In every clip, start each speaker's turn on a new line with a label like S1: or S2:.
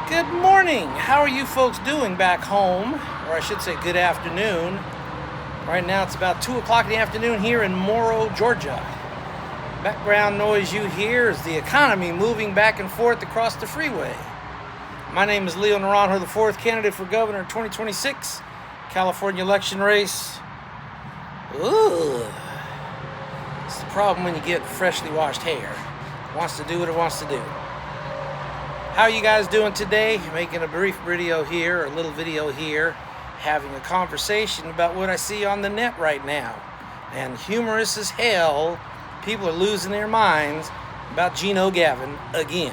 S1: Good morning. How are you folks doing back home? Or I should say good afternoon. Right now it's about 2 o'clock in the afternoon here in Morrow, Georgia. Background noise you hear is the economy moving back and forth across the freeway. My name is Leo Naranjo, the fourth candidate for governor 2026, California election race. Ooh. It's the problem when you get freshly washed hair. It wants to do what it wants to do. How are you guys doing today? Making a brief video here, or a little video here, having a conversation about what I see on the net right now. And humorous as hell, people are losing their minds about GINO Gavin again.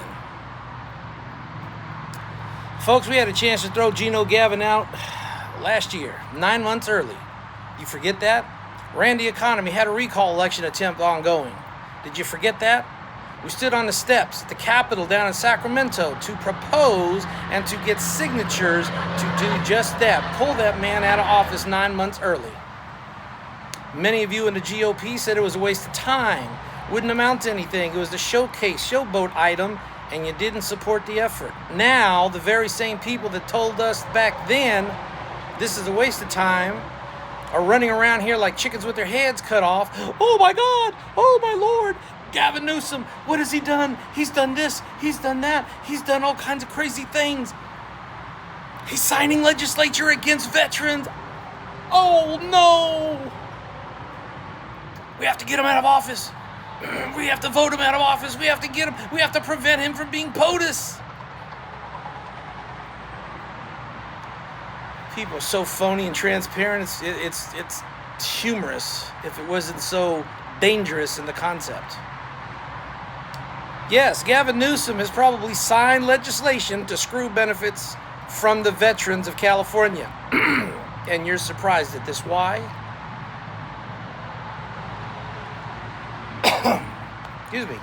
S1: Folks, we had a chance to throw GINO Gavin out last year, 9 months early. You forget that? Ran the economy, had a recall election attempt ongoing. Did you forget that? We stood on the steps at the Capitol down in Sacramento to propose and to get signatures to do just that. Pull that man out of office 9 months early. Many of you in the GOP said it was a waste of time. Wouldn't amount to anything. It was the showboat item, and you didn't support the effort. Now, the very same people that told us back then this is a waste of time are running around here like chickens with their heads cut off. Oh my God! Oh my Lord! Gavin Newsom, what has he done? He's done this, he's done that, he's done all kinds of crazy things. He's signing legislature against veterans. Oh no! We have to get him out of office. We have to vote him out of office. We have to get him, we have to prevent him from being POTUS. People are so phony and transparent, it's humorous if it wasn't so dangerous in the concept. Yes, Gavin Newsom has probably signed legislation to screw benefits from the veterans of California. And you're surprised at this. Why? Excuse me.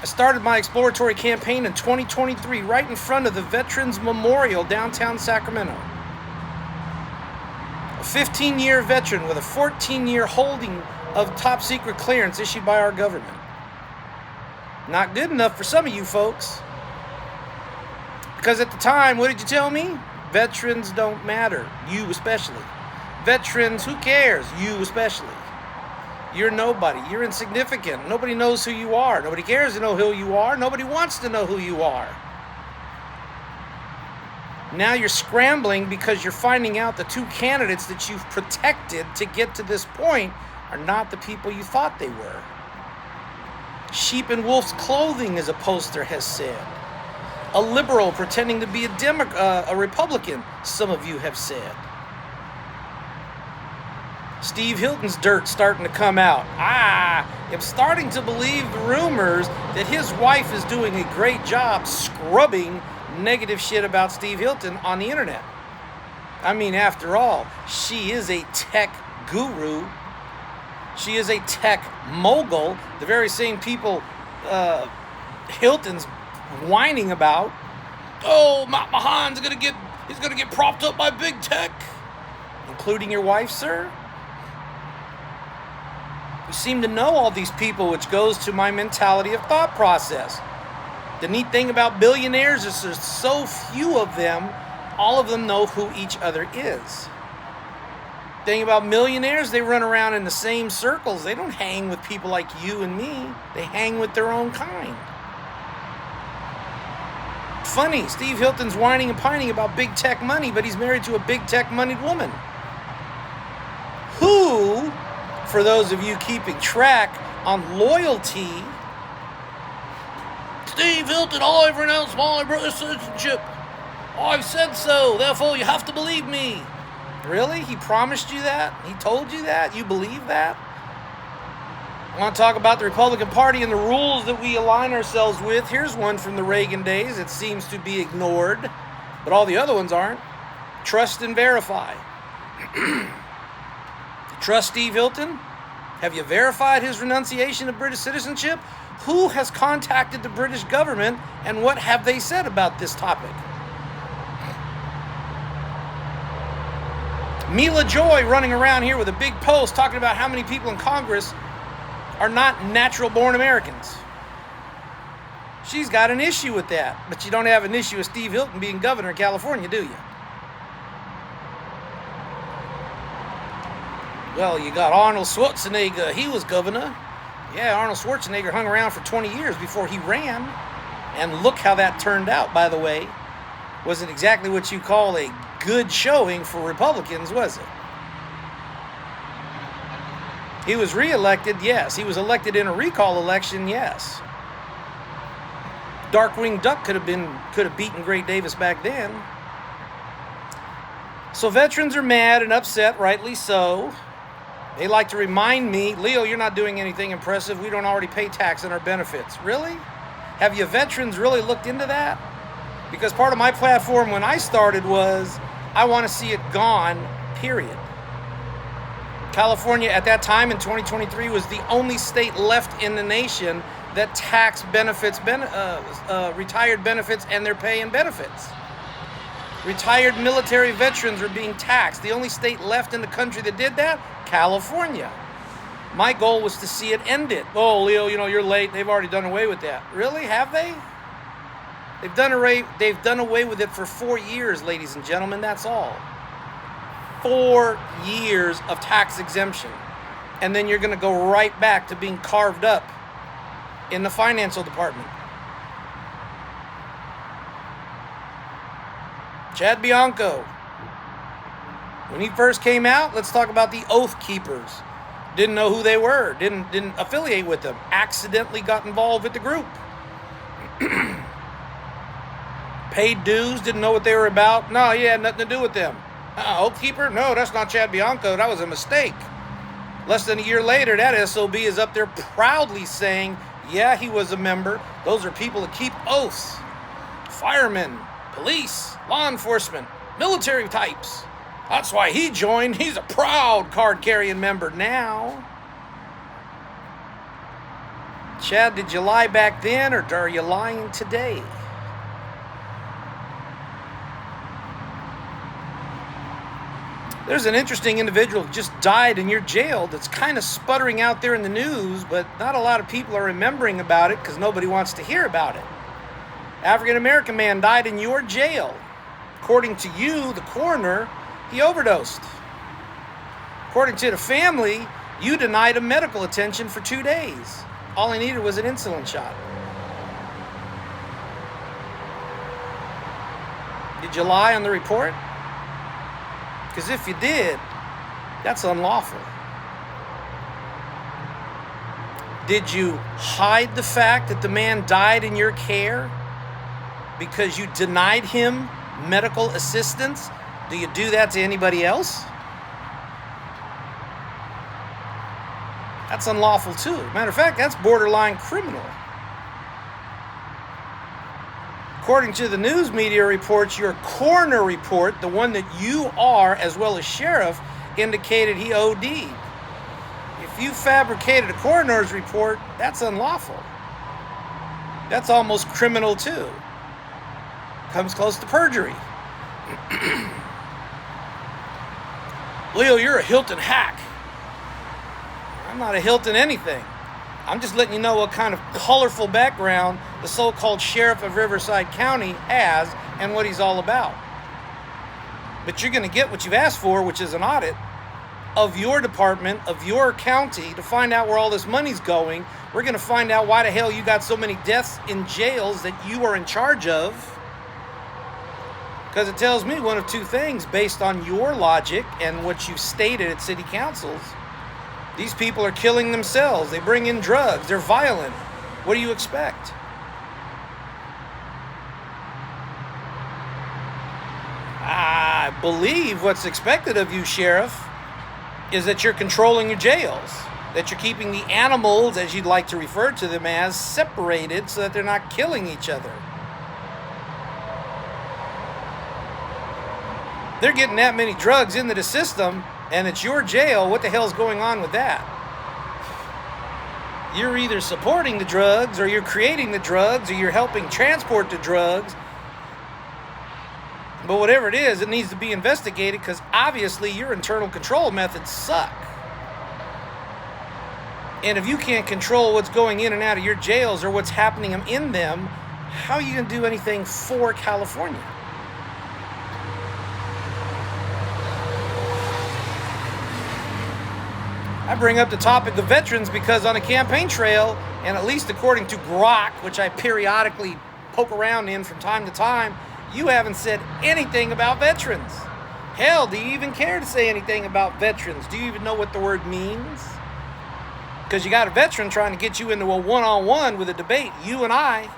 S1: I started my exploratory campaign in 2023 right in front of the Veterans Memorial downtown Sacramento. A 15-year veteran with a 14-year holding of top secret clearance issued by our government. Not good enough for some of you folks. Because at the time, what did you tell me? Veterans don't matter. You especially. Veterans, who cares? You especially. You're nobody. You're insignificant. Nobody knows who you are. Nobody cares to know who you are. Nobody wants to know who you are. Now you're scrambling because you're finding out the two candidates that you've protected to get to this point are not the people you thought they were. Sheep in wolf's clothing, as a poster has said. A liberal pretending to be a Republican, some of you have said. Steve Hilton's dirt's starting to come out. I'm starting to believe the rumors that his wife is doing a great job scrubbing negative shit about Steve Hilton on the internet. I mean, after all, she is a tech guru. She is a tech mogul. The very same people Hilton's whining about. Oh, Matt Mahan's he's gonna get propped up by big tech, including your wife, sir. You seem to know all these people, which goes to my mentality of thought process. The neat thing about billionaires is there's so few of them, all of them know who each other is. Thing about millionaires, they run around in the same circles. They don't hang with people like you and me. They hang with their own kind. Funny, Steve Hilton's whining and pining about big tech money, but he's married to a big tech moneyed woman. Who, for those of you keeping track on loyalty, Steve Hilton, I've renounced my British citizenship. I've said so, therefore you have to believe me. Really? He promised you that? He told you that? You believe that? I want to talk about the Republican Party and the rules that we align ourselves with. Here's one from the Reagan days. It seems to be ignored, but all the other ones aren't. Trust and verify. Trust Steve Hilton? Have you verified his renunciation of British citizenship? Who has contacted the British government, and what have they said about this topic? Mila Joy running around here with a big post talking about how many people in Congress are not natural-born Americans. She's got an issue with that. But you don't have an issue with Steve Hilton being governor of California, do you? Well, you got Arnold Schwarzenegger. He was governor. Yeah, Arnold Schwarzenegger hung around for 20 years before he ran. And look how that turned out, by the way. Wasn't exactly what you call a good showing for Republicans, was it? He was reelected, yes. He was elected in a recall election, yes. Darkwing Duck could have beaten Gray Davis back then. So veterans are mad and upset, rightly so. They like to remind me, Leo, you're not doing anything impressive. We don't already pay tax on our benefits. Really? Have you veterans really looked into that? Because part of my platform when I started was, I want to see it gone, period. California at that time in 2023 was the only state left in the nation that taxed benefits, retired benefits and their pay and benefits. Retired military veterans are being taxed. The only state left in the country that did that, California. My goal was to see it ended. Oh, Leo, you're late. They've already done away with that. Really? Have they? They've done away with it for 4 years, ladies and gentlemen. That's all. 4 years of tax exemption. And then you're going to go right back to being carved up in the financial department. Chad Bianco. When he first came out, let's talk about the Oath Keepers. Didn't know who they were. Didn't affiliate with them. Accidentally got involved with the group. Paid dues. Didn't know what they were about. No, he had nothing to do with them. Oath Keeper? No, that's not Chad Bianco. That was a mistake. Less than a year later, that SOB is up there proudly saying, yeah, he was a member. Those are people that keep oaths. Firemen, police, law enforcement, military types. That's why he joined. He's a proud card-carrying member now. Chad, did you lie back then, or are you lying today? There's an interesting individual who just died in your jail that's kind of sputtering out there in the news, but not a lot of people are remembering about it because nobody wants to hear about it. African-American man died in your jail. According to you, the coroner, he overdosed. According to the family, you denied him medical attention for 2 days. All he needed was an insulin shot. Did you lie on the report? Because if you did, that's unlawful. Did you hide the fact that the man died in your care because you denied him medical assistance? Do you do that to anybody else? That's unlawful too. Matter of fact, that's borderline criminal. According to the news media reports, your coroner report, the one that you are, as well as sheriff, indicated he OD'd. If you fabricated a coroner's report, that's unlawful. That's almost criminal too. Comes close to perjury. Leo, you're a Hilton hack. I'm not a Hilton anything. I'm just letting you know what kind of colorful background the so-called sheriff of Riverside County has and what he's all about. But you're going to get what you've asked for, which is an audit of your department, of your county, to find out where all this money's going. We're going to find out why the hell you got so many deaths in jails that you are in charge of. Because it tells me one of two things based on your logic and what you stated at city councils. These people are killing themselves. They bring in drugs. They're violent. What do you expect? I believe what's expected of you, Sheriff, is that you're controlling your jails. That you're keeping the animals, as you'd like to refer to them as, separated so that they're not killing each other. They're getting that many drugs into the system, and it's your jail. What the hell's going on with that? You're either supporting the drugs, or you're creating the drugs, or you're helping transport the drugs. But whatever it is, it needs to be investigated, because obviously your internal control methods suck. And if you can't control what's going in and out of your jails or what's happening in them, how are you going to do anything for California? I bring up the topic of veterans because on the campaign trail, and at least according to Grok, which I periodically poke around in from time to time, you haven't said anything about veterans. Hell, do you even care to say anything about veterans? Do you even know what the word means? Because you got a veteran trying to get you into a one-on-one with a debate. You and I,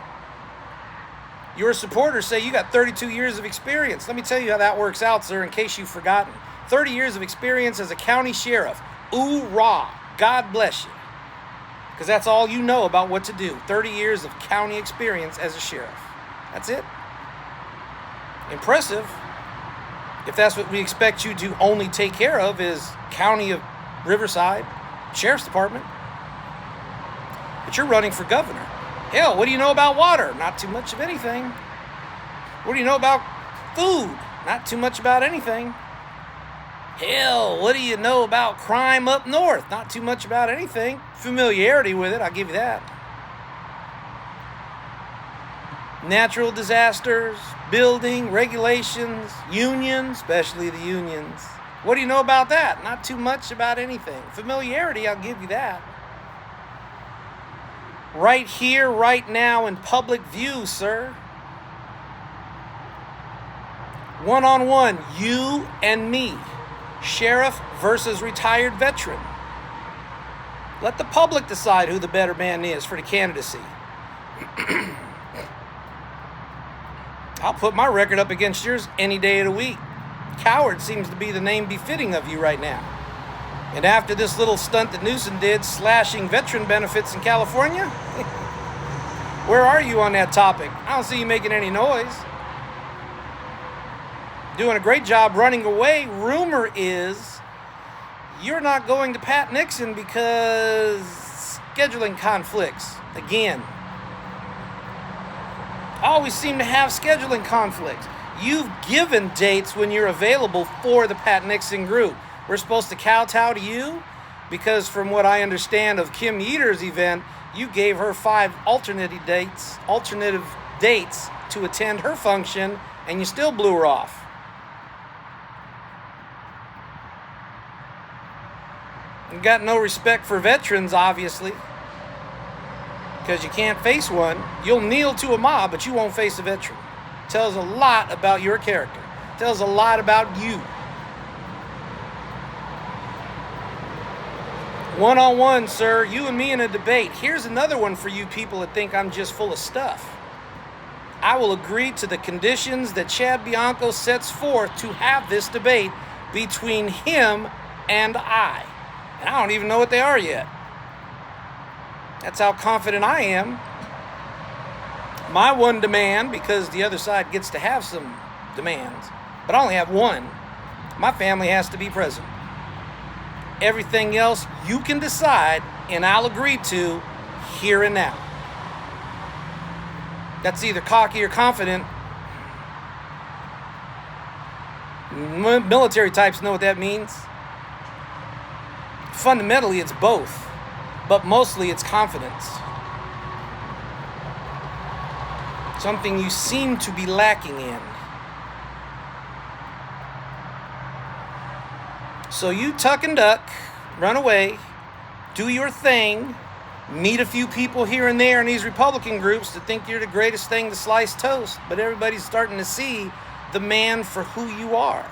S1: your supporters say you got 32 years of experience. Let me tell you how that works out, sir, in case you've forgotten. 30 years of experience as a county sheriff. Ooh-rah. God bless you. Because that's all you know about what to do. 30 years of county experience as a sheriff. That's it. Impressive. If that's what we expect you to only take care of is County of Riverside, Sheriff's Department. But you're running for governor. Hell, what do you know about water? Not too much of anything. What do you know about food? Not too much about anything. Hell, what do you know about crime up north? Not too much about anything. Familiarity with it, I'll give you that. Natural disasters, building, regulations, unions, especially the unions. What do you know about that? Not too much about anything. Familiarity, I'll give you that. Right here, right now, in public view, sir. One-on-one, you and me. Sheriff versus retired veteran. Let the public decide who the better man is for the candidacy. I'll put my record up against yours any day of the week. Coward seems to be the name befitting of you right now. And after this little stunt that Newsom did, slashing veteran benefits in California, where are you on that topic? I don't see you making any noise. Doing a great job running away. Rumor is you're not going to Pat Nixon because scheduling conflicts. Again, I always seem to have scheduling conflicts. You've given dates when you're available for the Pat Nixon group. We're supposed to kowtow to you because from what I understand of Kim Yeater's event, you gave her 5 alternative dates to attend her function, and you still blew her off. You got no respect for veterans, obviously, because you can't face one. You'll kneel to a mob, but you won't face a veteran. Tells a lot about your character. Tells a lot about you. One-on-one, sir, you and me in a debate. Here's another one for you people that think I'm just full of stuff. I will agree to the conditions that Chad Bianco sets forth to have this debate between him and I. And I don't even know what they are yet. That's how confident I am. My one demand, because the other side gets to have some demands, but I only have one. My family has to be present. Everything else you can decide, and I'll agree to here and now. That's either cocky or confident. Military types know what that means. Fundamentally, it's both, but mostly it's confidence. Something you seem to be lacking in. So you tuck and duck, run away, do your thing, meet a few people here and there in these Republican groups that think you're the greatest thing to slice toast, but everybody's starting to see the man for who you are.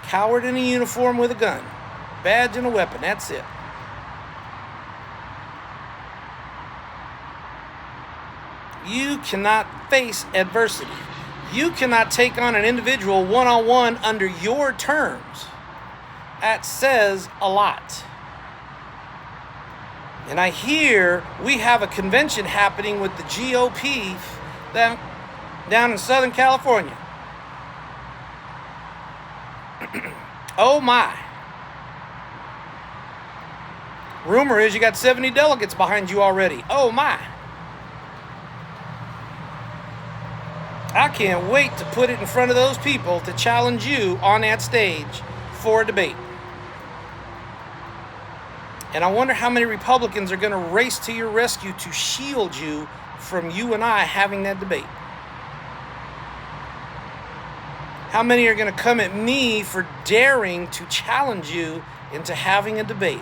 S1: Coward in a uniform with a gun, badge and a weapon, that's it. You cannot face adversity. You cannot take on an individual one-on-one under your terms. That says a lot. And I hear we have a convention happening with the GOP down in Southern California. Oh my. Rumor is you got 70 delegates behind you already. Oh my. I can't wait to put it in front of those people to challenge you on that stage for a debate. And I wonder how many Republicans are going to race to your rescue to shield you from you and I having that debate. How many are going to come at me for daring to challenge you into having a debate?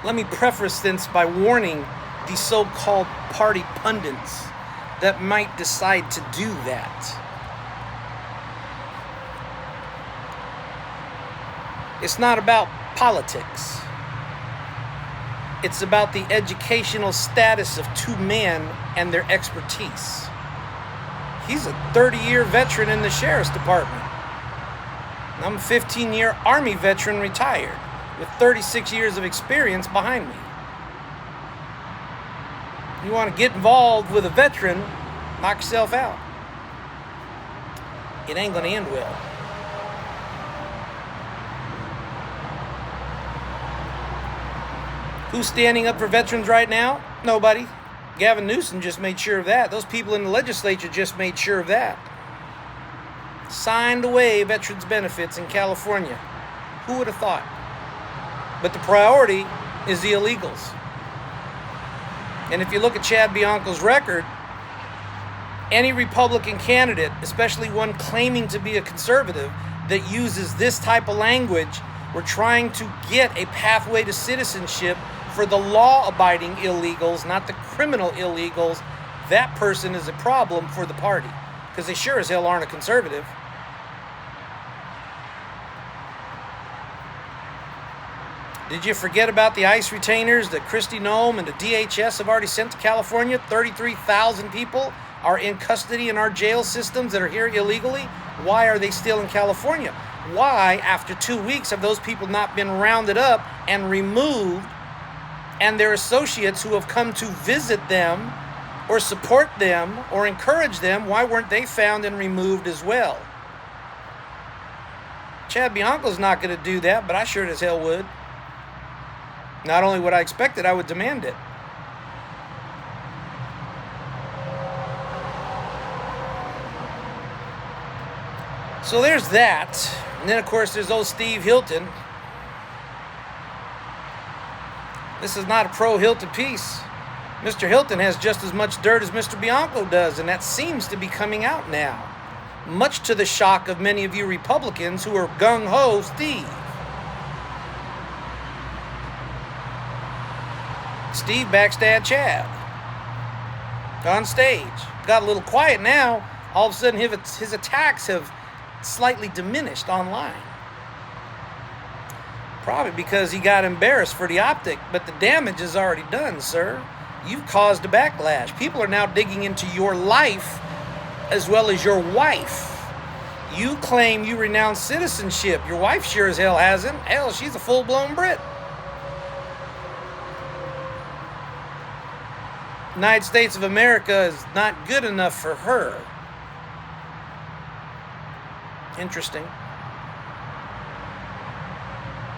S1: Let me preface this by warning the so-called party pundits that might decide to do that. It's not about politics. It's about the educational status of two men and their expertise. He's a 30-year veteran in the sheriff's department. I'm a 15-year Army veteran retired with 36 years of experience behind me. You want to get involved with a veteran, knock yourself out. It ain't going to end well. Who's standing up for veterans right now? Nobody. Gavin Newsom just made sure of that. Those people in the legislature just made sure of that. Signed away veterans benefits in California. Who would have thought? But the priority is the illegals. And if you look at Chad Bianco's record, any Republican candidate, especially one claiming to be a conservative, that uses this type of language, we're trying to get a pathway to citizenship for the law-abiding illegals, not the criminal illegals. That person is a problem for the party, because they sure as hell aren't a conservative. Did you forget about the ICE retainers that Kristi Noem and the DHS have already sent to California? 33,000 people are in custody in our jail systems that are here illegally. Why are they still in California? Why, after 2 weeks, have those people not been rounded up and removed, and their associates who have come to visit them or support them or encourage them, why weren't they found and removed as well? Chad Bianco's not going to do that, but I sure as hell would. Not only would I expect it, I would demand it. So there's that. And then, of course, there's old Steve Hilton. This is not a pro-Hilton piece. Mr. Hilton has just as much dirt as Mr. Bianco does, and that seems to be coming out now, much to the shock of many of you Republicans who are gung-ho Steve. Steve backstabbed Chad on stage. Got a little quiet now. All of a sudden, his attacks have slightly diminished online. Probably because he got embarrassed for the optic, but the damage is already done, sir. You've caused a backlash. People are now digging into your life as well as your wife. You claim you renounce citizenship. Your wife sure as hell hasn't. Hell, she's a full-blown Brit. United States of America is not good enough for her. Interesting.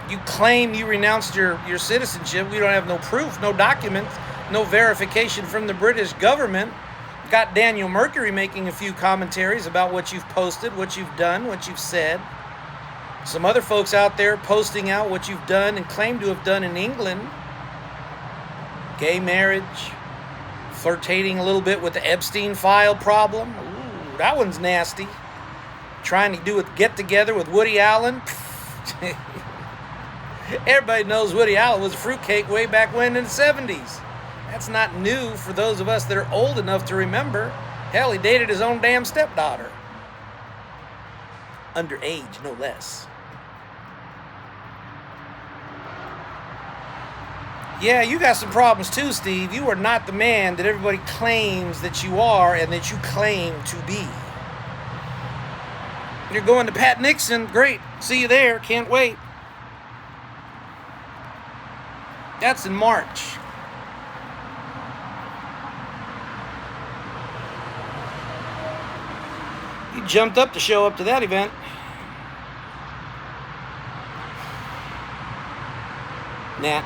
S1: You claim you renounced your citizenship. We don't have no proof, no documents, no verification from the British government. Got Daniel Mercury making a few commentaries about what you've posted, what you've done, what you've said. Some other folks out there posting out what you've done and claim to have done in England. Gay marriage. Flirtating a little bit with the Epstein file problem. Ooh, that one's nasty. Trying to do a get-together with Woody Allen. Everybody knows Woody Allen was a fruitcake way back when in the 70s. That's not new for those of us that are old enough to remember. Hell, he dated his own damn stepdaughter. Underage, no less. Yeah, you got some problems too, Steve. You are not the man that everybody claims that you are and that you claim to be. You're going to Pat Nixon. Great. See you there. Can't wait. That's in March. You jumped up to show up to that event. Nah.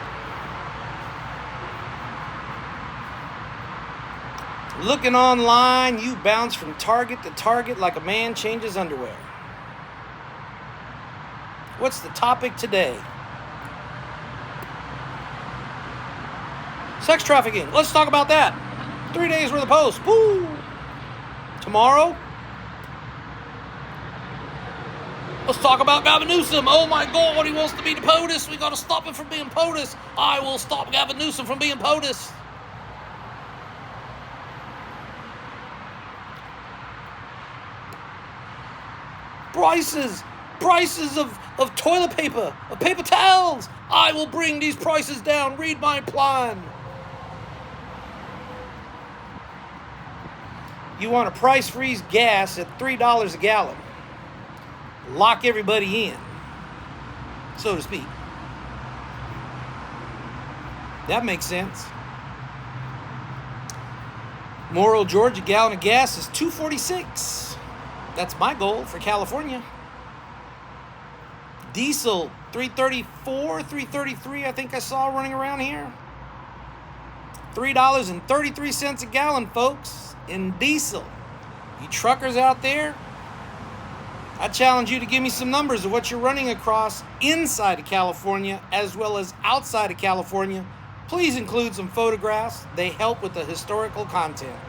S1: Looking online, you bounce from target to target like a man changes underwear. What's the topic today? Sex trafficking. Let's talk about that. 3 days worth of posts. Woo! Tomorrow, let's talk about Gavin Newsom. Oh my God, he wants to be the POTUS. We got to stop him from being POTUS. I will stop Gavin Newsom from being POTUS. Prices of toilet paper, of paper towels. I will bring these prices down. Read my plan. You want to price freeze gas at $3 a gallon. Lock everybody in, so to speak. That makes sense. Morrow, Georgia, gallon of gas is $2.46. That's my goal for California. Diesel, $3.34, $3.33, I think I saw running around here. $3.33 a gallon, folks, in diesel. You truckers out there, I challenge you to give me some numbers of what you're running across inside of California as well as outside of California. Please include some photographs. They help with the historical content.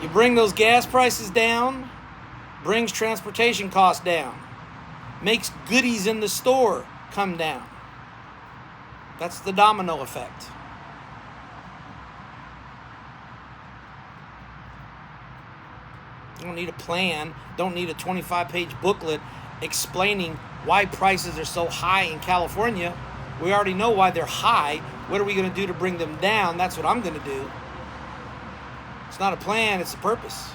S1: You bring those gas prices down, brings transportation costs down, makes goodies in the store come down. That's the domino effect. You don't need a plan, don't need a 25-page booklet explaining why prices are so high in California. We already know why they're high. What are we going to do to bring them down? That's what I'm going to do. It's not a plan, it's a purpose.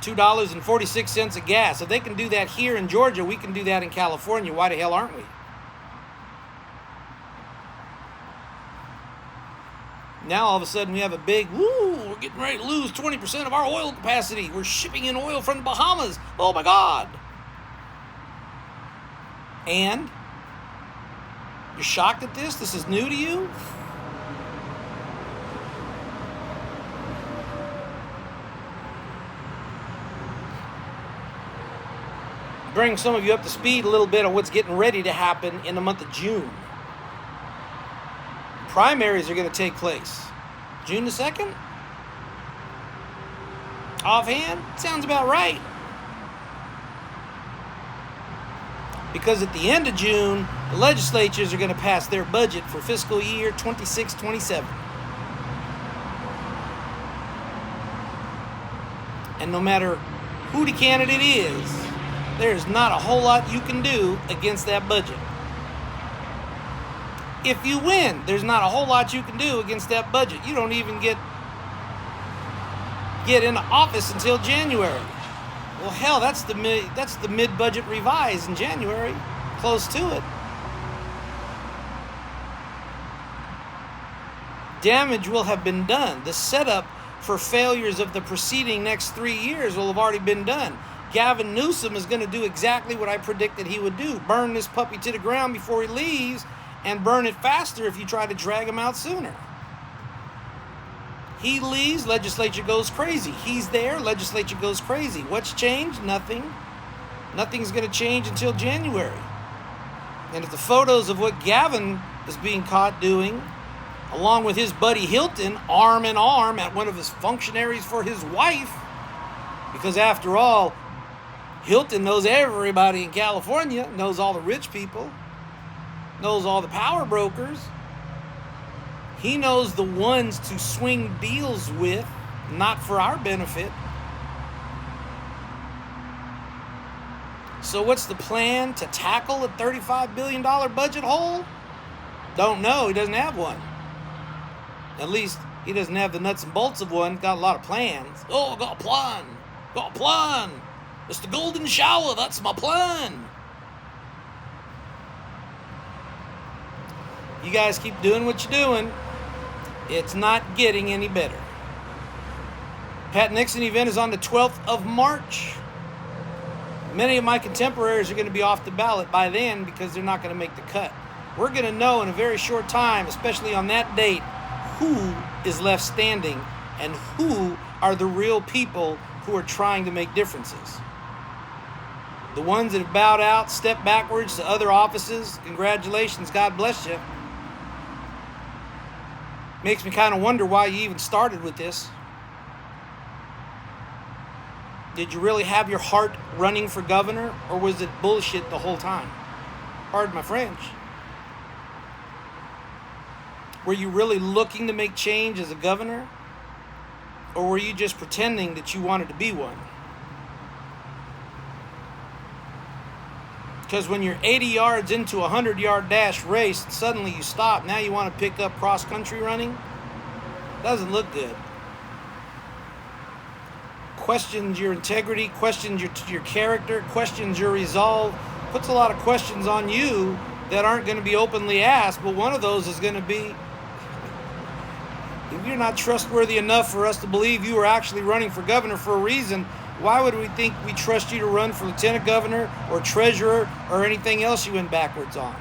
S1: $2.46 a gas. If they can do that here in Georgia, we can do that in California. Why the hell aren't we? Now all of a sudden we have a big, we're getting ready to lose 20% of our oil capacity. We're shipping in oil from the Bahamas. Oh my God. And you're shocked at this? This is new to you? Bring some of you up to speed a little bit on what's getting ready to happen in the month of June. Primaries are going to take place June the 2nd. Offhand, sounds about right. Because at the end of June, the legislatures are going to pass their budget for fiscal year 26-27. And no matter who the candidate is, there's not a whole lot you can do against that budget. If you win, there's not a whole lot you can do against that budget. You don't even get into office until January. Well, hell, that's the mid-budget revise in January, close to it. Damage will have been done. The setup for failures of the preceding next 3 years will have already been done. Gavin Newsom is going to do exactly what I predicted he would do. Burn this puppy to the ground before he leaves, and burn it faster if you try to drag him out sooner. He leaves, legislature goes crazy. He's there, legislature goes crazy. What's changed? Nothing. Nothing's going to change until January. And if the photos of what Gavin is being caught doing, along with his buddy Hilton, arm in arm at one of his functionaries for his wife, because after all, Hilton knows everybody in California, knows all the rich people, knows all the power brokers. He knows the ones to swing deals with, not for our benefit. So what's the plan to tackle a $35 billion budget hole? Don't know. He doesn't have one. At least he doesn't have the nuts and bolts of one. Got a lot of plans. Oh, I got a plan. Got a plan. It's the golden shower. That's my plan. You guys keep doing what you're doing. It's not getting any better. Pat Nixon event is on the 12th of March. Many of my contemporaries are going to be off the ballot by then because they're not going to make the cut. We're going to know in a very short time, especially on that date, who is left standing and who are the real people who are trying to make differences. The ones that have bowed out, stepped backwards to other offices, congratulations, God bless you. Makes me kind of wonder why you even started with this. Did you really have your heart running for governor, or was it bullshit the whole time? Pardon my French. Were you really looking to make change as a governor? Or were you just pretending that you wanted to be one? Because when you're 80 yards into a 100-yard dash race, and suddenly you stop, now you want to pick up cross-country running? Doesn't look good. Questions your integrity, questions your character, questions your resolve, puts a lot of questions on you that aren't going to be openly asked, but one of those is going to be, if you're not trustworthy enough for us to believe you were actually running for governor for a reason, why would we think we trust you to run for lieutenant governor or treasurer or anything else you went backwards on?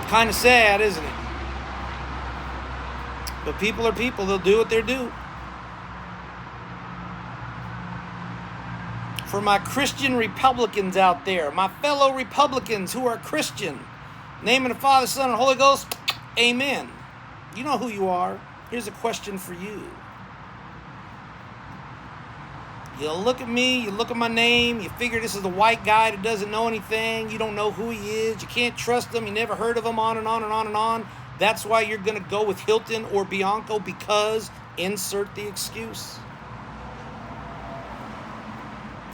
S1: Kind of sad, isn't it? But people are people. They'll do what they're due. For my Christian Republicans out there, my fellow Republicans who are Christian, name of the Father, Son, and Holy Ghost, amen. You know who you are. Here's a question for you. You look at me, you look at my name, you figure this is a white guy that doesn't know anything, you don't know who he is, you can't trust him, you never heard of him, on and on and on and on. That's why you're going to go with Hilton or Bianco, because insert the excuse.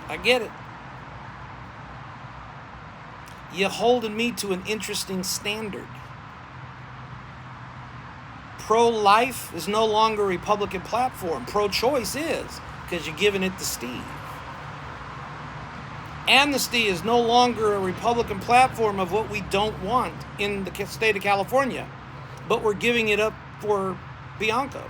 S1: I get it. You're holding me to an interesting standard. Pro-life is no longer a Republican platform. Pro-choice is, because you're giving it to Steve. Amnesty is no longer a Republican platform of what we don't want in the state of California, but we're giving it up for Bianco.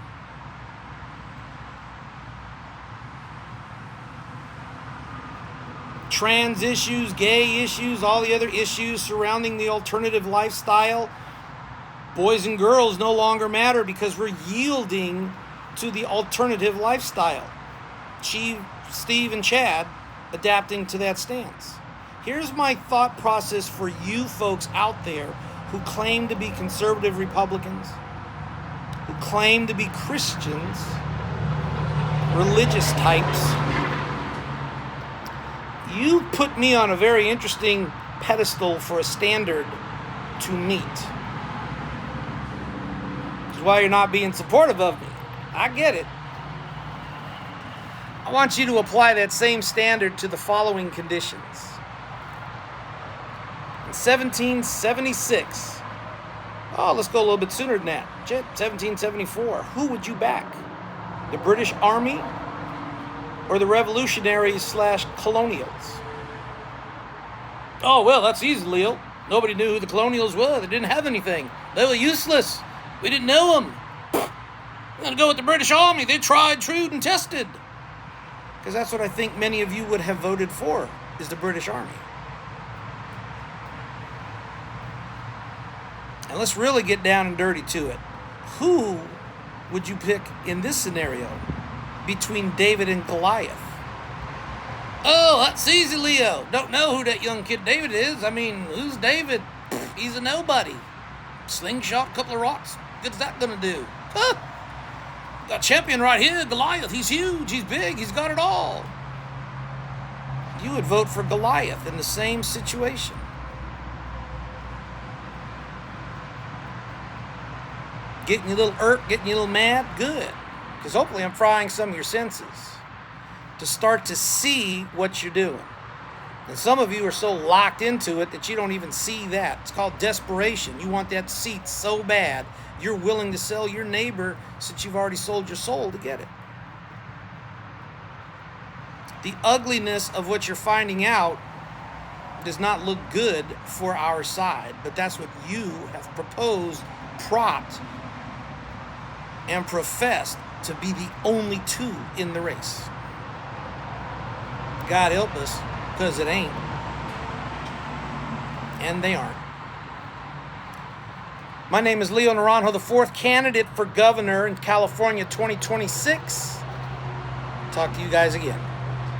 S1: Trans issues, gay issues, all the other issues surrounding the alternative lifestyle, boys and girls no longer matter because we're yielding to the alternative lifestyle. Steve and Chad adapting to that stance. Here's my thought process for you folks out there who claim to be conservative Republicans, who claim to be Christians, religious types. You put me on a very interesting pedestal for a standard to meet. Which is why you're not being supportive of me. I get it. I want you to apply that same standard to the following conditions. In 1776, let's go a little bit sooner than that. 1774, who would you back? The British Army or the revolutionaries / colonials? Oh, well, that's easy, Leo. Nobody knew who the colonials were. They didn't have anything. They were useless. We didn't know them. I'm going to go with the British Army. They tried, true, and tested. Because that's what I think many of you would have voted for, is the British Army. And let's really get down and dirty to it. Who would you pick in this scenario between David and Goliath? Oh, that's easy, Leo. Don't know who that young kid David is. I mean, who's David? He's a nobody. Slingshot, couple of rocks. What's that going to do? Huh? Got a champion right here, Goliath. He's huge, he's big, he's got it all. You would vote for Goliath in the same situation. Getting you a little irked, getting you a little mad? Good. Because hopefully I'm frying some of your senses to start to see what you're doing. And some of you are so locked into it that you don't even see that. It's called desperation. You want that seat so bad, you're willing to sell your neighbor since you've already sold your soul to get it. The ugliness of what you're finding out does not look good for our side, but that's what you have proposed, propped, and professed to be the only two in the race. God help us, because it ain't. And they aren't. My name is Leo Naranjo, the 4th candidate for governor in California 2026. Talk to you guys again.